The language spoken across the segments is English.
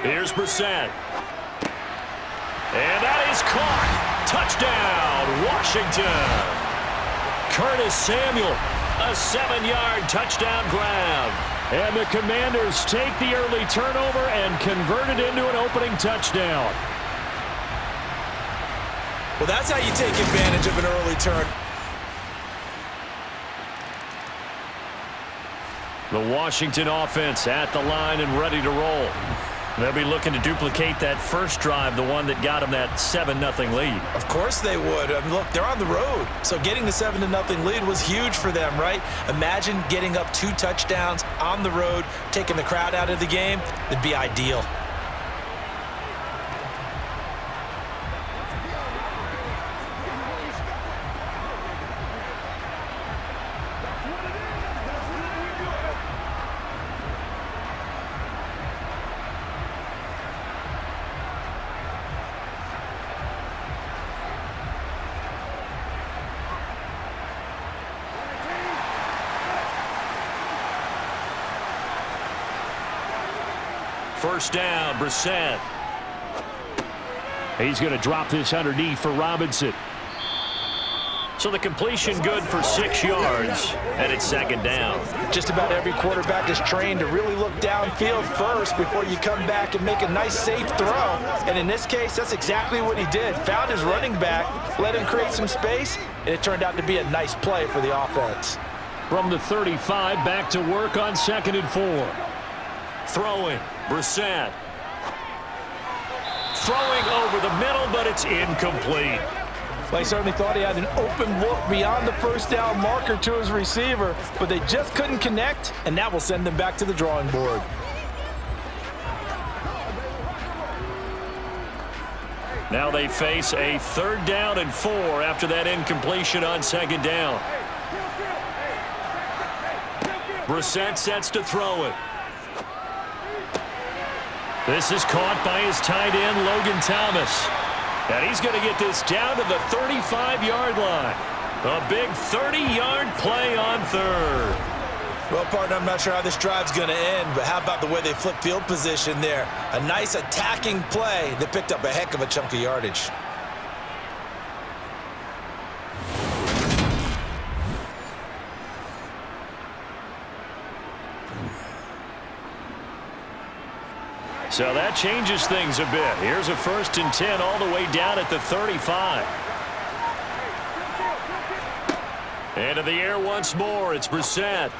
Here's Brissett. And that is caught. Touchdown, Washington. Curtis Samuel, a 7-yard touchdown grab. And the Commanders take the early turnover and convert it into an opening touchdown. Well, that's how you take advantage of an early turn. The Washington offense at the line and ready to roll. They'll be looking to duplicate that first drive, the one that got them that 7-0 lead. Of course they would. I mean, look, they're on the road. So getting the 7-0 lead was huge for them, right? Imagine getting up 2 touchdowns on the road, taking the crowd out of the game. It'd be ideal. First down, Brissett. He's going to drop this underneath for Robinson. So the completion good for 6 yards, and it's second down. Just about every quarterback is trained to really look downfield first before you come back and make a nice, safe throw. And in this case, that's exactly what he did. Found his running back, let him create some space, and it turned out to be a nice play for the offense. From the 35, back to work on 2nd and 4. Throwing, Brissett. Throwing over the middle, but it's incomplete. Well, he certainly thought he had an open look beyond the first down marker to his receiver, but they just couldn't connect, and that will send them back to the drawing board. Now they face a 3rd down and 4 after that incompletion on 2nd down. Brissett sets to throw it. This is caught by his tight end, Logan Thomas. And he's going to get this down to the 35-yard line. A big 30-yard play on 3rd. Well, partner, I'm not sure how this drive's going to end, but how about the way they flip field position there? A nice attacking play that picked up a heck of a chunk of yardage. So that changes things a bit. Here's a 1st and 10 all the way down at the 35. Into the air once more. It's Brissett.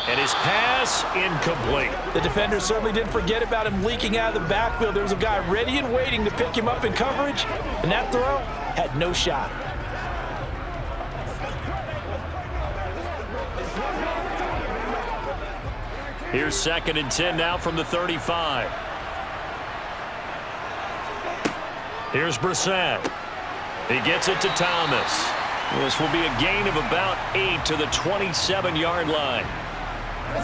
And his pass incomplete. The defender certainly didn't forget about him leaking out of the backfield. There was a guy ready and waiting to pick him up in coverage, and that throw had no shot. Here's 2nd and 10 now from the 35. Here's Brissett. He gets it to Thomas. This will be a gain of about 8 to the 27-yard line.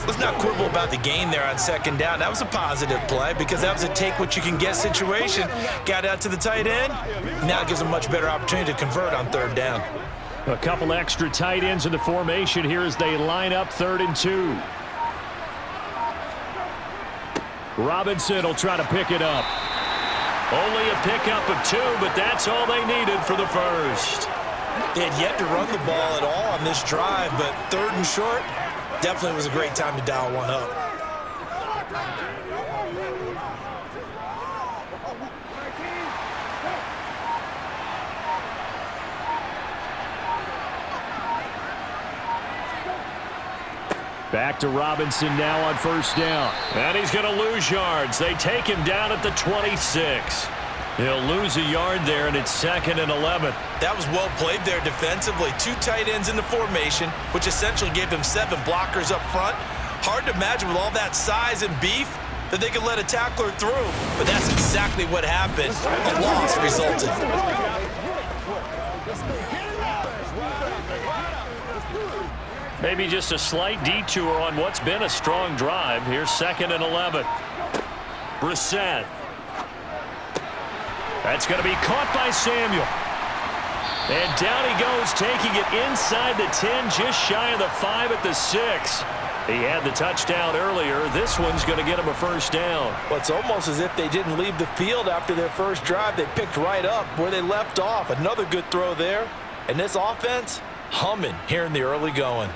Let's not quibble about the gain there on 2nd down. That was a positive play because that was a take-what-you-can-get situation. Got out to the tight end. Now it gives a much better opportunity to convert on 3rd down. A couple extra tight ends in the formation here as they line up 3rd and 2. Robinson will try to pick it up. Only a pickup of 2, but that's all they needed for the first. They had yet to run the ball at all on this drive, but 3rd and short definitely was a great time to dial one up. Back to Robinson now on 1st down. And he's going to lose yards. They take him down at the 26. He'll lose a yard there, and it's 2nd and 11. That was well played there defensively. 2 tight ends in the formation, which essentially gave them 7 blockers up front. Hard to imagine with all that size and beef that they could let a tackler through. But that's exactly what happened. A loss resulted. Maybe just a slight detour on what's been a strong drive. Here's 2nd and 11. Brissett. That's going to be caught by Samuel. And down he goes, taking it inside the 10, just shy of the 5 at the 6. He had the touchdown earlier. This one's going to get him a first down. Well, it's almost as if they didn't leave the field after their first drive. They picked right up where they left off. Another good throw there. And this offense, humming here in the early going.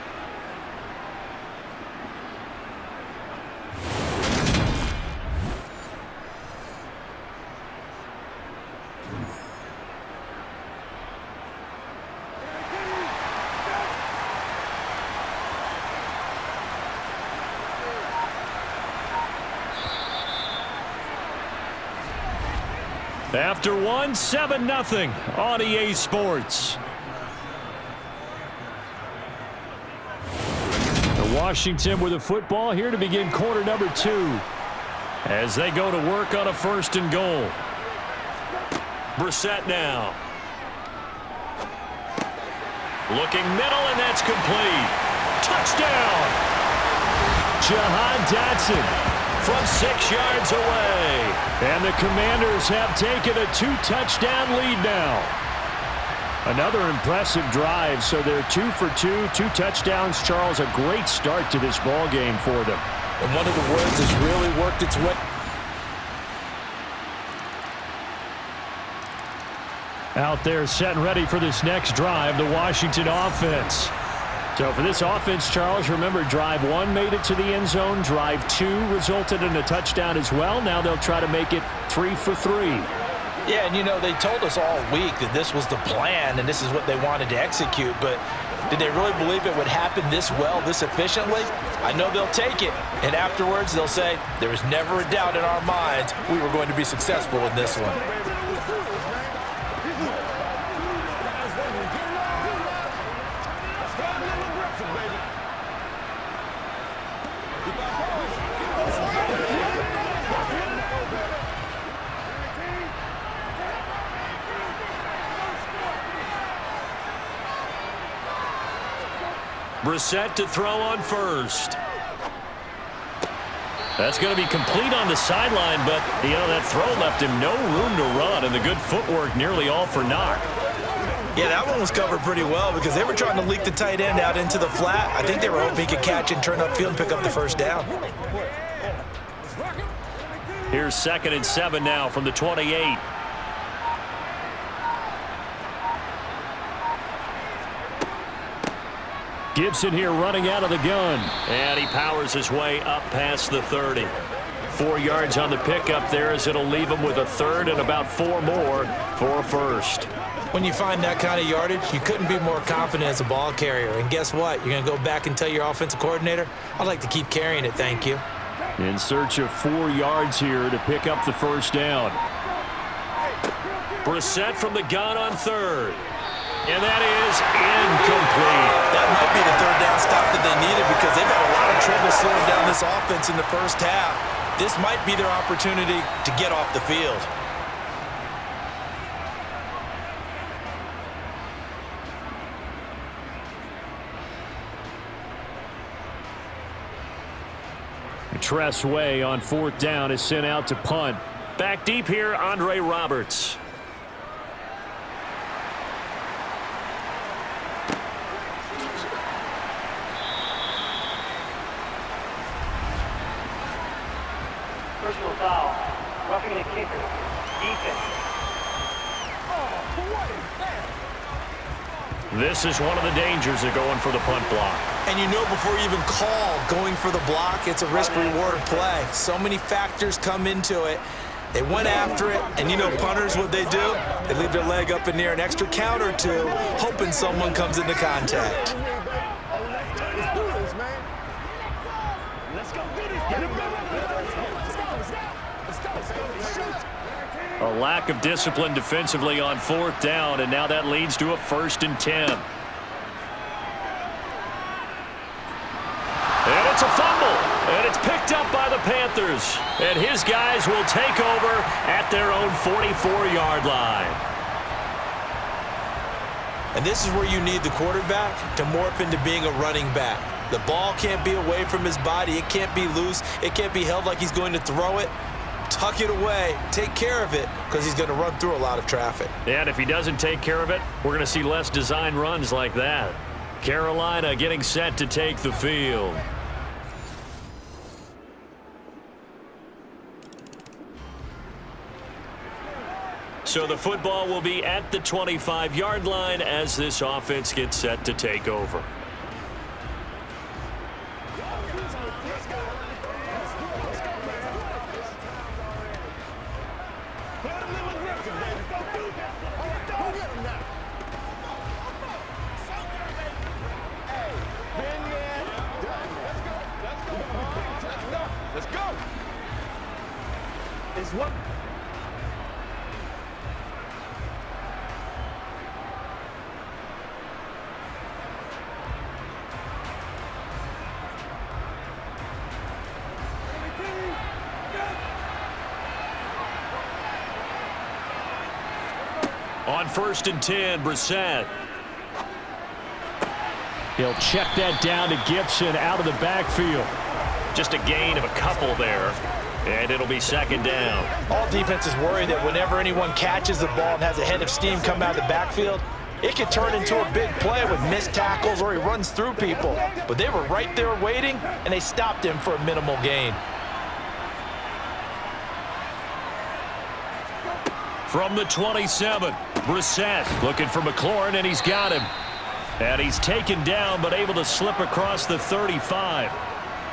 After one, 7-0 on EA Sports. Washington with the football here to begin quarter number 2 as they go to work on a 1st and goal. Brissett now. Looking middle, and that's complete. Touchdown! Jahan Dotson from 6 yards away. And the Commanders have taken a 2-touchdown lead now. Another impressive drive, so they're 2 for 2, 2 touchdowns. Charles, a great start to this ball game for them. And one of the words has really worked its way. Out there set and ready for this next drive, the Washington offense. So for this offense, Charles, remember drive 1 made it to the end zone. Drive 2 resulted in a touchdown as well. Now they'll try to make it 3 for 3. Yeah, and you know, they told us all week that this was the plan and this is what they wanted to execute, but did they really believe it would happen this well, this efficiently? I know they'll take it, and afterwards they'll say, there was never a doubt in our minds we were going to be successful in this one. Brissett to throw on first. That's going to be complete on the sideline, but, you know, that throw left him no room to run, and the good footwork nearly all for naught. Yeah, that one was covered pretty well because they were trying to leak the tight end out into the flat. I think they were hoping he could catch and turn upfield and pick up the first down. Here's 2nd and 7 now from the 28. Gibson here running out of the gun. And he powers his way up past the 30. 4 yards on the pickup there as it'll leave him with a 3rd and about 4 more for a first. When you find that kind of yardage, you couldn't be more confident as a ball carrier. And guess what? You're going to go back and tell your offensive coordinator, I'd like to keep carrying it, thank you. In search of 4 yards here to pick up the first down. Brissett from the gun on 3rd. And that is incomplete. That might be the 3rd down stop that they needed because they've had a lot of trouble slowing down this offense in the first half. This might be their opportunity to get off the field. Tress Way on 4th down is sent out to punt. Back deep here, Andre Roberts. Personal foul. Roughing the kicker. Defense. This is one of the dangers of going for the punt block. And you know before you even call going for the block, it's a risk-reward play. So many factors come into it. They went after it, and you know punters, what they do? They leave their leg up in the air an extra count or two, hoping someone comes into contact. Let's do this, man. Let's go get it. Get him. Let's go. A lack of discipline defensively on 4th down, and now that leads to a 1st and 10. And it's a fumble, and it's picked up by the Panthers. And his guys will take over at their own 44-yard line. And this is where you need the quarterback to morph into being a running back. The ball can't be away from his body. It can't be loose. It can't be held like he's going to throw it. tuck it away, take care of it, because he's going to run through a lot of traffic. And if he doesn't take care of it, we're going to see less design runs like that. Carolina getting set to take the field. So the football will be at the 25-yard line as this offense gets set to take over. Let's go. It's what? On 1st and 10, Brissett. He'll check that down to Gibson out of the backfield. Just a gain of a couple there, and it'll be 2nd down. All defenses worry that whenever anyone catches the ball and has a head of steam come out of the backfield, it could turn into a big play with missed tackles or he runs through people. But they were right there waiting, and they stopped him for a minimal gain. From the 27, Brissett looking for McLaurin, and he's got him. And he's taken down, but able to slip across the 35.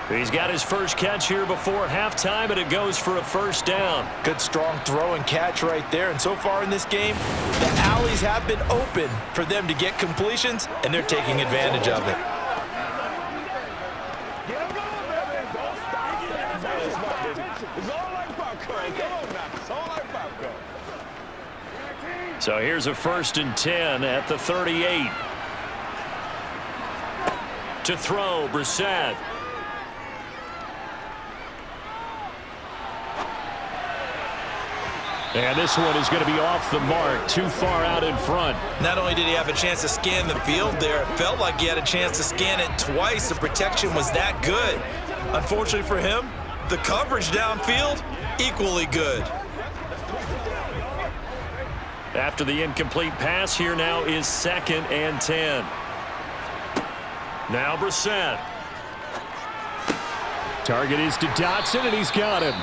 He's got his first catch here before halftime, and it goes for a 1st down. Good, strong throw and catch right there. And so far in this game, the alleys have been open for them to get completions, and they're taking advantage of it. So here's a 1st and 10 at the 38. To throw, Brissett. And this one is going to be off the mark, too far out in front. Not only did he have a chance to scan the field there, it felt like he had a chance to scan it twice. The protection was that good. Unfortunately for him, the coverage downfield, equally good. After the incomplete pass, here now is 2nd and 10. Now Brissett. Target is to Dotson, and he's got him.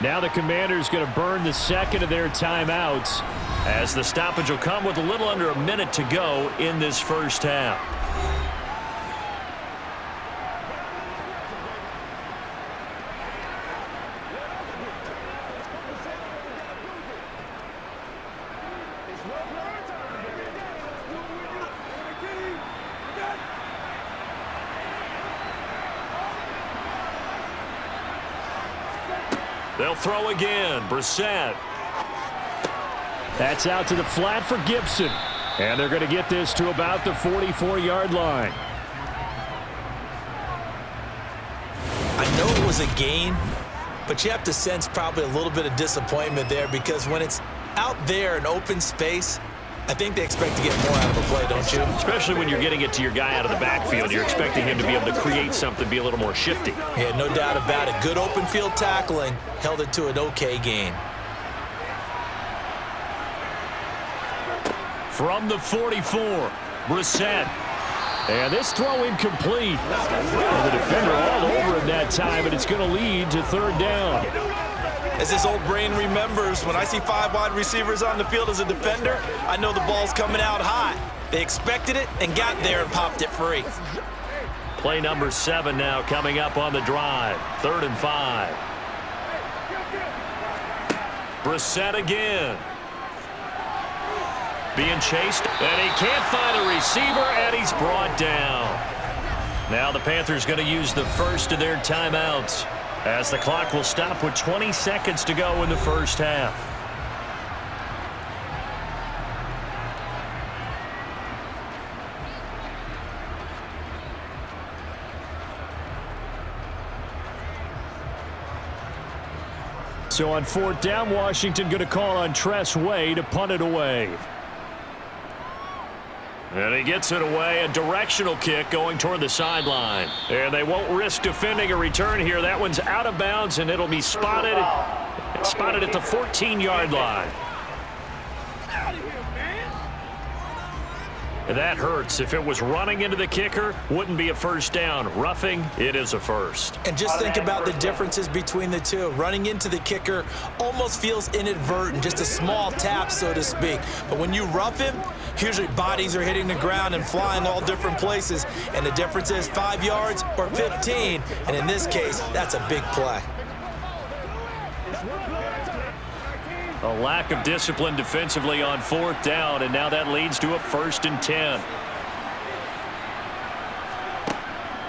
Now the Commanders going to burn the 2nd of their timeouts as the stoppage will come with a little under a minute to go in this 1st half. They'll throw again. Brissett. That's out to the flat for Gibson. And they're going to get this to about the 44-yard line. I know it was a gain, but you have to sense probably a little bit of disappointment there because when it's out there in open space, I think they expect to get more out of a play, don't you? Especially when you're getting it to your guy out of the backfield. You're expecting him to be able to create something, be a little more shifty. Yeah, no doubt about it. Good open field tackling held it to an okay gain. From the 44, Brissett. And this throw incomplete. And the defender all over him that time, and it's going to lead to 3rd down. As this old brain remembers, when I see 5 wide receivers on the field as a defender, I know the ball's coming out hot. They expected it and got there and popped it free. Play number 7 now coming up on the drive. 3rd and 5. Brissett again. Being chased, and he can't find a receiver, and he's brought down. Now the Panthers going to use the 1st of their timeouts, as the clock will stop with 20 seconds to go in the 1st half. So on 4th down, Washington going to call on Tress Way to punt it away. And he gets it away, a directional kick going toward the sideline. And they won't risk defending a return here. That one's out of bounds, and it'll be spotted Spotted at the 14-yard line. That hurts. If it was running into the kicker, wouldn't be a first down. Roughing, it is a first. And just think about the differences between the two. Running into the kicker almost feels inadvertent, just a small tap, so to speak. But when you rough him, usually bodies are hitting the ground and flying all different places. And the difference is 5 yards or 15. And in this case, that's a big play. A lack of discipline defensively on 4th down, and now that leads to a 1st and 10.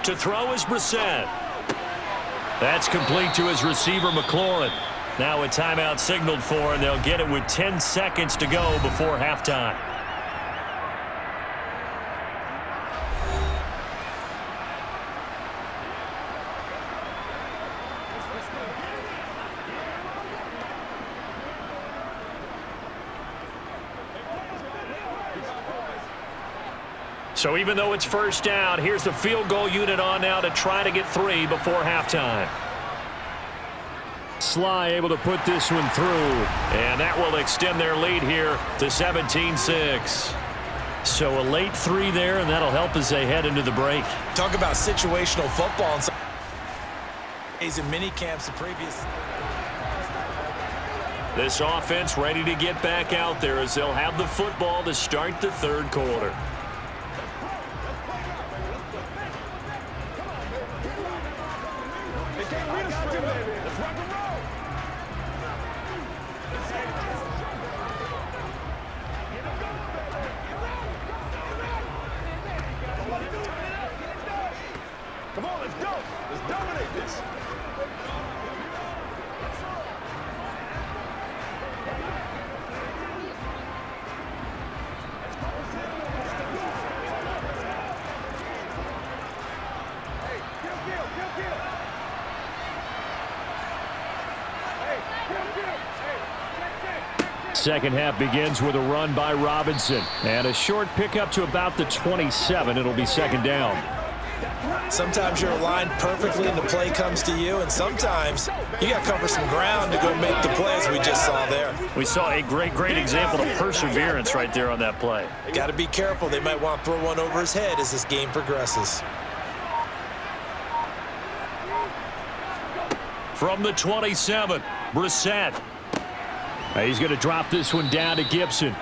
To throw is Brissett. That's complete to his receiver, McLaurin. Now a timeout signaled for, and they'll get it with 10 seconds to go before halftime. So even though it's first down, here's the field goal unit on now to try to get 3 before halftime. Sly able to put this one through, and that will extend their lead here to 17-6. So a late 3 there, and that'll help as they head into the break. Talk about situational football in some days in mini camps the previous. This offense ready to get back out there as they'll have the football to start the 3rd quarter. Come on, let's go. Let's dominate this. Second half begins with a run by Robinson. And a short pickup to about the 27. It'll be 2nd down. Sometimes you're aligned perfectly and the play comes to you, and sometimes you got to cover some ground to go make the plays we just saw there. We saw a great example of perseverance right there on that play. Got to be careful. They might want to throw one over his head as this game progresses. From the 27, Brissett. He's going to drop this one down to Gibson.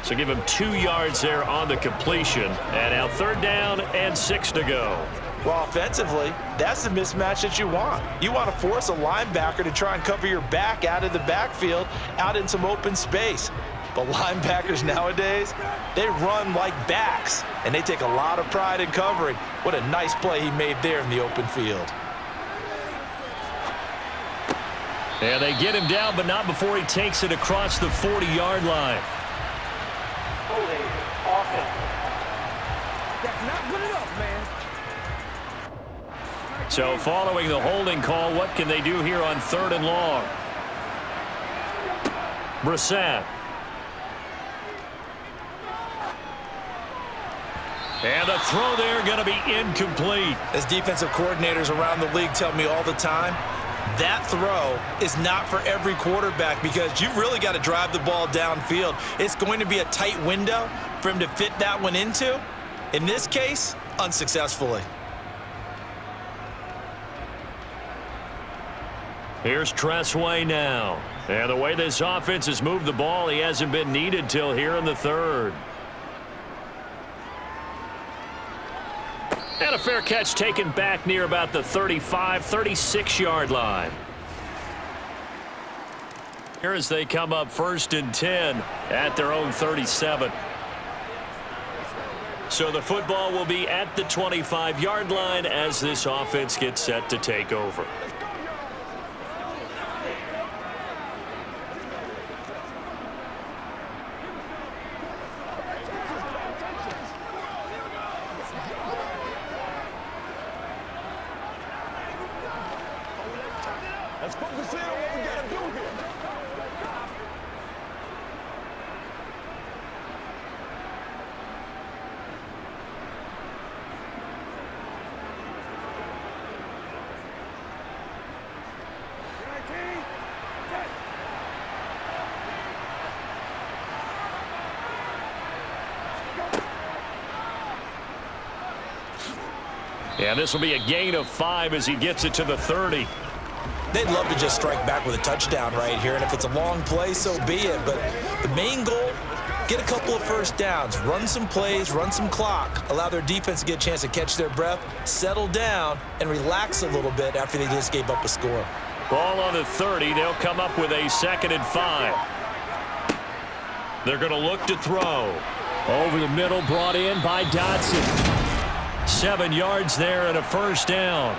So give him 2 yards there on the completion. And now 3rd down and 6 to go. Well, offensively, that's the mismatch that you want. You want to force a linebacker to try and cover your back out of the backfield, out in some open space. But linebackers nowadays, they run like backs, and they take a lot of pride in covering. What a nice play he made there in the open field. And they get him down, but not before he takes it across the 40-yard line. Holding offense. That's not good enough, man. So following the holding call, what can they do here on 3rd and long? Brissett. And the throw there going to be incomplete. As defensive coordinators around the league tell me all the time, that throw is not for every quarterback because you've really got to drive the ball downfield. It's going to be a tight window for him to fit that one into. In this case, unsuccessfully. Here's Tressway now. And the way this offense has moved the ball, he hasn't been needed till here in the 3rd. And a fair catch taken back near about the 35, 36-yard line. Here as they come up 1st and 10 at their own 37. So the football will be at the 25-yard line as this offense gets set to take over. Let's focus in on what we got to do here. And this will be a gain of 5 as he gets it to the 30. They'd love to just strike back with a touchdown right here, and if it's a long play, so be it. But the main goal, get a couple of first downs, run some plays, run some clock, allow their defense to get a chance to catch their breath, settle down, and relax a little bit after they just gave up a score. Ball on the 30. They'll come up with a 2nd and 5. They're going to look to throw. Over the middle, brought in by Dotson. 7 yards there and a first down.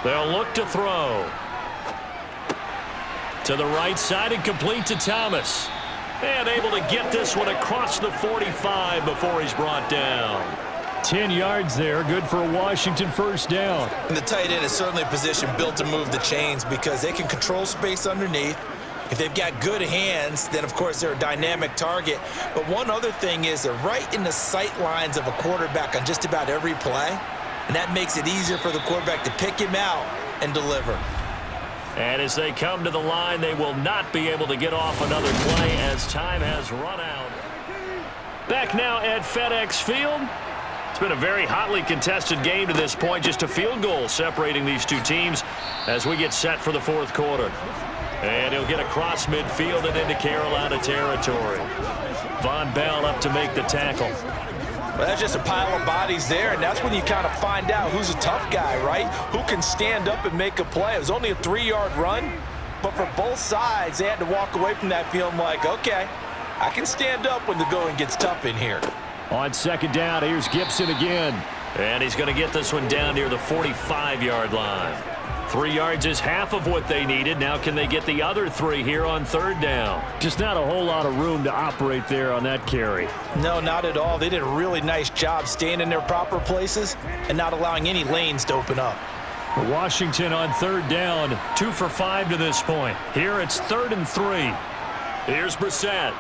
They'll look to throw. To the right side and complete to Thomas. And able to get this one across the 45 before he's brought down. 10 yards there, good for a Washington first down. And the tight end is certainly a position built to move the chains because they can control space underneath. If they've got good hands, then of course they're a dynamic target. But one other thing is they're right in the sight lines of a quarterback on just about every play. And that makes it easier for the quarterback to pick him out and deliver. And as they come to the line, they will not be able to get off another play as time has run out. Back now at FedEx Field. It's been a very hotly contested game to this point. Just a field goal separating these two teams as we get set for the fourth quarter. And he'll get across midfield and into Carolina territory. Von Bell up to make the tackle. Well, that's just a pile of bodies there, and that's when you kind of find out who's a tough guy, right? Who can stand up and make a play. It was only a 3-yard run, but for both sides, they had to walk away from that feeling like, okay, I can stand up when the going gets tough in here. On 2nd down, here's Gibson again. And he's going to get this one down near the 45-yard line. 3 yards is half of what they needed. Now can they get the other 3 here on 3rd down? Just not a whole lot of room to operate there on that carry. No, not at all. They did a really nice job staying in their proper places and not allowing any lanes to open up. Washington on 3rd down, 2 for 5 to this point. Here it's 3rd and 3. Here's Brissett.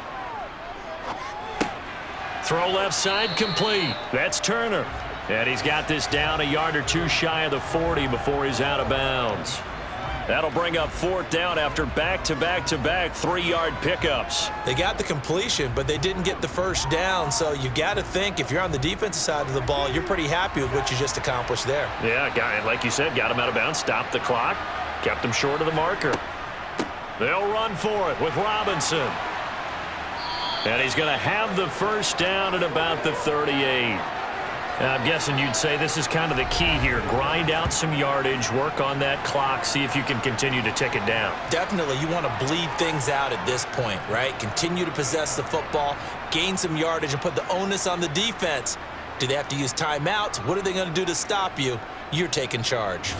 Throw left side complete. That's Turner. And he's got this down a yard or two shy of the 40 before he's out of bounds. That'll bring up 4th down after back-to-back-to-back 3-yard pickups. They got the completion, but they didn't get the first down. So you got to think if you're on the defensive side of the ball, you're pretty happy with what you just accomplished there. Yeah, like you said, got him out of bounds, stopped the clock, kept him short of the marker. They'll run for it with Robinson. And he's going to have the first down at about the 38. I'm guessing you'd say this is kind of the key here. Grind out some yardage, work on that clock, see if you can continue to tick it down. Definitely, you want to bleed things out at this point, right? Continue to possess the football, gain some yardage, and put the onus on the defense. Do they have to use timeouts? What are they going to do to stop you? You're taking charge.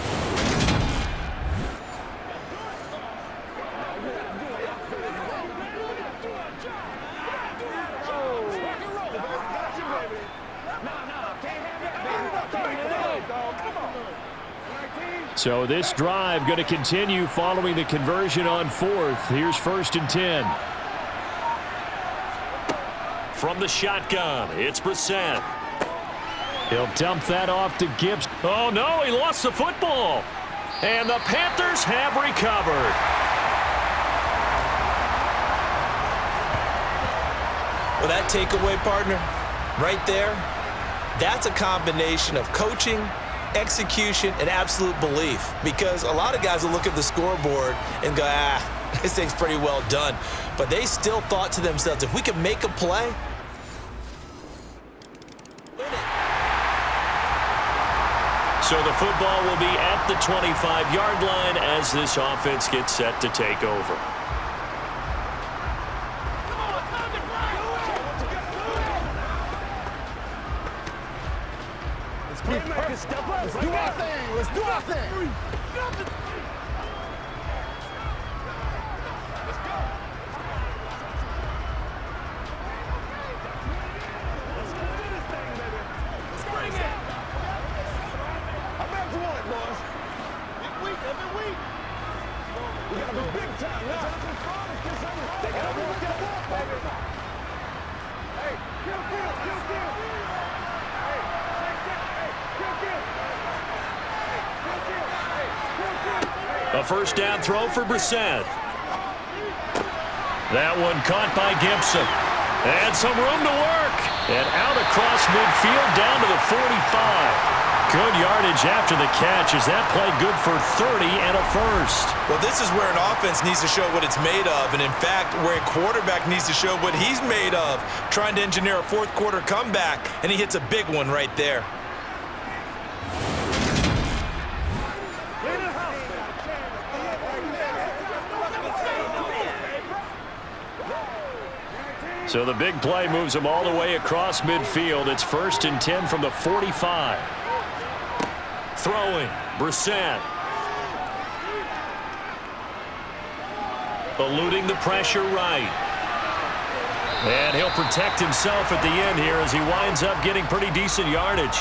So this drive going to continue following the conversion on 4th. Here's 1st and 10. From the shotgun, it's Brissett. He'll dump that off to Gibbs. Oh, no, he lost the football. And the Panthers have recovered. Well, that takeaway, partner, right there, that's a combination of coaching, execution, and absolute belief, because a lot of guys will look at the scoreboard and go, this thing's pretty well done. But they still thought to themselves, if we can make a play, win it. So the football will be at the 25-yard line as this offense gets set to take over. Let's do our thing. Let's do our thing. Let's go. Let's do this thing, baby. Let's bring it. We got to be big time now. They got to work that up, baby. Hey, kill. A first down throw for Brissett. That one caught by Gibson. And some room to work. And out across midfield down to the 45. Good yardage after the catch as that play good for 30 and a first. Well, this is where an offense needs to show what it's made of. And, in fact, where a quarterback needs to show what he's made of. Trying to engineer a fourth-quarter comeback, and he hits a big one right there. So the big play moves him all the way across midfield. It's 1st and 10 from the 45. Throwing, Brissett. Eluding the pressure right. And he'll protect himself at the end here as he winds up getting pretty decent yardage.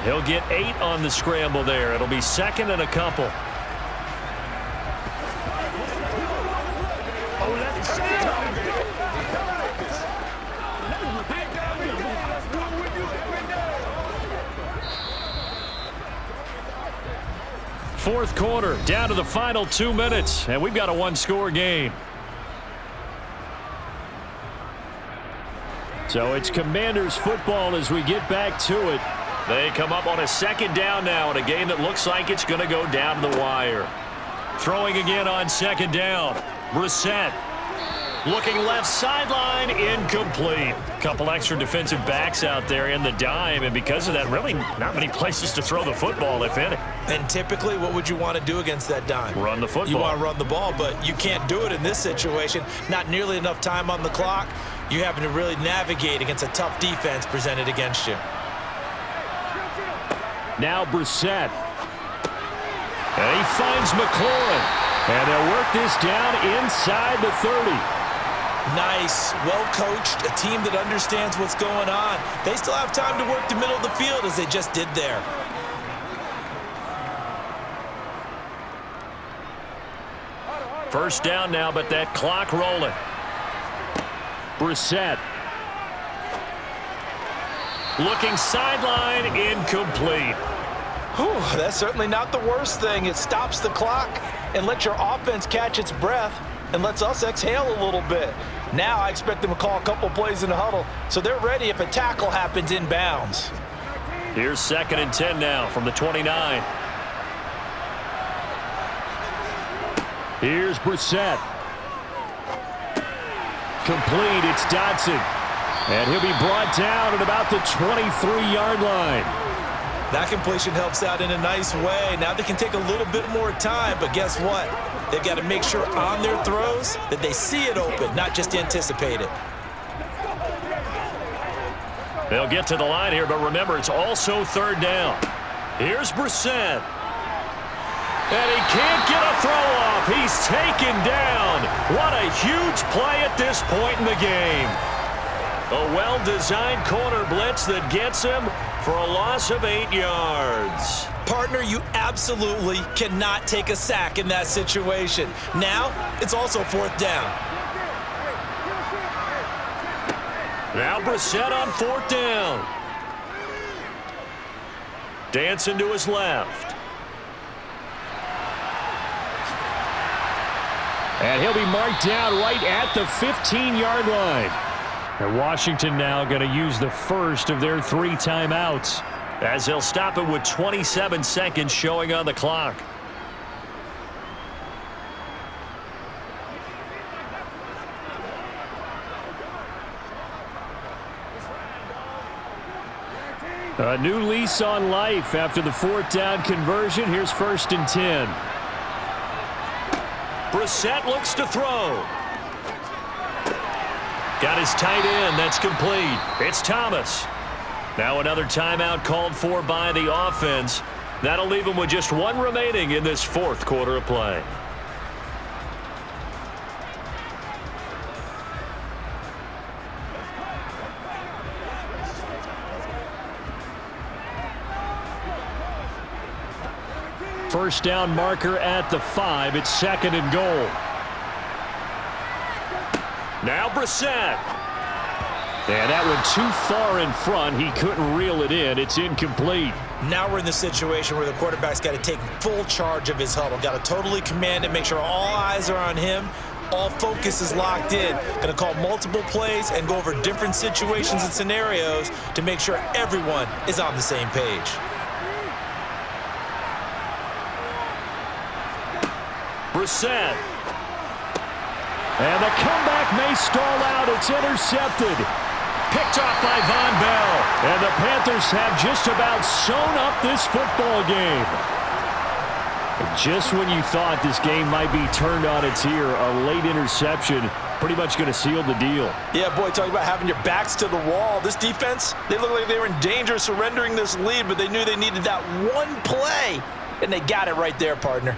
He'll get 8 on the scramble there. It'll be 2nd and a couple. Fourth quarter, down to the final 2 minutes, and we've got a one-score game. So it's Commanders football as we get back to it. They come up on a 2nd down now in a game that looks like it's going to go down to the wire. Throwing again on 2nd down. Brissett looking left sideline, incomplete. Couple extra defensive backs out there in the dime, and because of that, really not many places to throw the football, if any. And typically, what would you want to do against that dime? Run the football. You want to run the ball, but you can't do it in this situation. Not nearly enough time on the clock. You're having to really navigate against a tough defense presented against you. Now Brissett. And he finds McLaurin. And they'll work this down inside the 30. Nice, well-coached, a team that understands what's going on. They still have time to work the middle of the field as they just did there. First down now, but that clock rolling. Brissett. Looking sideline, incomplete. Whew, that's certainly not the worst thing. It stops the clock and lets your offense catch its breath and lets us exhale a little bit. Now I expect them to call a couple plays in the huddle, so they're ready if a tackle happens inbounds. Here's 2nd and 10 now from the 29. Here's Brissett. Complete, it's Dodson. And he'll be brought down at about the 23-yard line. That completion helps out in a nice way. Now they can take a little bit more time, but guess what? They've got to make sure on their throws that they see it open, not just anticipate it. They'll get to the line here, but remember, it's also 3rd down. Here's Brissett. And he can't get a throw off. He's taken down. What a huge play at this point in the game. A well-designed corner blitz that gets him for a loss of 8 yards. Partner, you absolutely cannot take a sack in that situation. Now, it's also 4th down. Now Brissett on 4th down. Dancing to his left. And he'll be marked down right at the 15-yard line. And Washington now going to use the first of their 3 timeouts as they'll stop it with 27 seconds showing on the clock. A new lease on life after the 4th down conversion. Here's 1st and 10. Brissett looks to throw. Got his tight end. That's complete. It's Thomas. Now another timeout called for by the offense. That'll leave him with just 1 remaining in this 4th quarter of play. first down marker at the 5. It's 2nd and goal. Now Brissett. And that one too far in front. He couldn't reel it in. It's incomplete. Now we're in the situation where the quarterback's got to take full charge of his huddle. Got to totally command it, make sure all eyes are on him. All focus is locked in. Going to call multiple plays and go over different situations and scenarios to make sure everyone is on the same page. Brissett. And the comeback may stall out. It's intercepted. Picked off by Von Bell. And the Panthers have just about sewn up this football game. Just when you thought this game might be turned on its ear, a late interception pretty much going to seal the deal. Yeah, boy, talking about having your backs to the wall. This defense, they look like they were in danger of surrendering this lead, but they knew they needed that one play, and they got it right there, partner.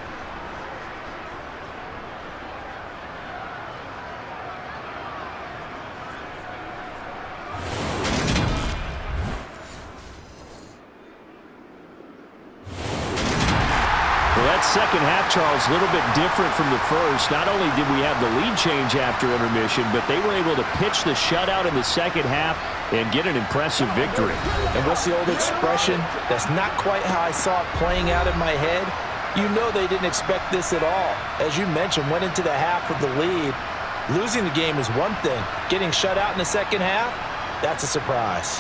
That second half, Charles, a little bit different from the first. Not only did we have the lead change after intermission, but they were able to pitch the shutout in the second half and get an impressive victory. And what's the old expression? That's not quite how I saw it playing out in my head. You know they didn't expect this at all. As you mentioned, went into the half with the lead. Losing the game is one thing. Getting shut out in the second half, that's a surprise.